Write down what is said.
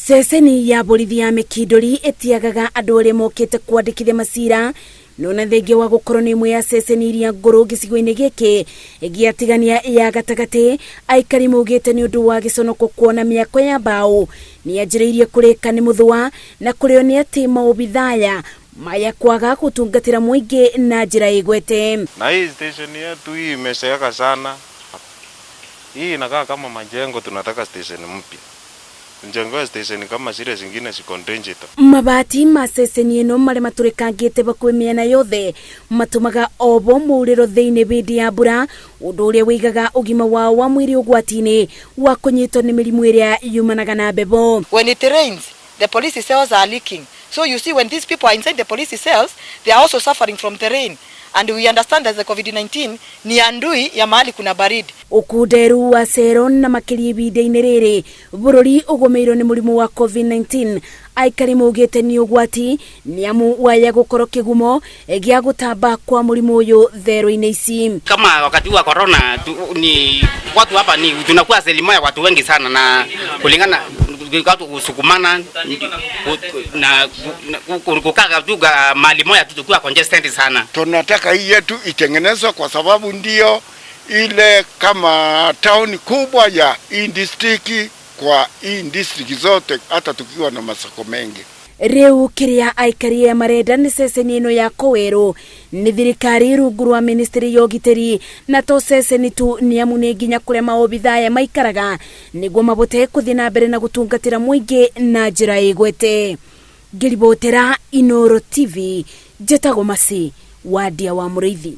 Ceceni ya borithi ya Mĩkindũri ĩtiagaga andũ arĩa mokĩte kwandĩkithia macira no na thengia wa gũkorwo nĩ imwe ya ceceni iria ngũrũ gĩcigo-inĩ gĩkĩ ĩgĩatigania ya gatagatĩ. Aikari maugĩte nĩ ũndũ wa Gĩconoko kuona mĩako ya mbaũ nĩyanjĩrĩirie kũrĩka nĩ mũthũa na kũrĩo nĩ atĩ maobithaya maya kwaga gũtungatĩra mũingĩ na njĩra ĩgwete. Na hii station yetu hii imezeeka sana. Hii inakaa kama majengo, tunataka station mpya. Njengo station kama zile zingine ziko digital. Mabati ma ceceni ĩno marĩa matũrĩkangĩte bakuhĩ mĩena yothe matumaga ohwo mauragĩrwo thĩinĩ hĩndĩ ya mbura, ũndũ ũrĩa wĩigaga ũgima wao wa mwĩrĩ ũgwati-inĩ wa kũnyitwo nĩ mĩrimũ ĩrĩa yumanaga na mbebo. When it rains, the police cells are leaking. So you see, when these people are inside the police cells, they are also suffering from the rain. And we understand that the COVID-19 ni andui ya mahali kuna baridi. Ũkunderu wa cero na makĩria ihinda-inĩ rĩrĩ bũrũri ũgũmĩirwo nĩ mũrimũ wa COVID-19. Aikari maugĩte nĩ ũgwati nĩamu waya gũkorwo kĩgumo gĩa gũtamba kwa mũrimũ ũyũ thero-inĩ ici. Kama wakati wa corona ni watu hapa ni tunakuwa selimoya watu wengi sana, na kulingana watu kusukumana na kukaa tu mahali moja tu tukiwa congested sana. Tunataka hii yetu itengenezwe kwa sababu ndio ile kama town kubwa ya hii district, kwa hii district zote hata tukiwa na masoko mengi. Rĩu kĩrĩa aikari ya marenda nĩ ceceni ĩno ya kũwerũ nĩ thirikari rungu rwa ministry ya ũgitĩri na to ceceni tu nĩamu nĩ nginya kũrĩa maobithaya maikaraga nĩguo mabote kũthiĩ na mbere na gũtungatĩra mũingĩ na njĩra ĩgwete. Ngĩribotera Inooro TV, njĩtagwo Masi wa Ndia wa Mũrĩithi.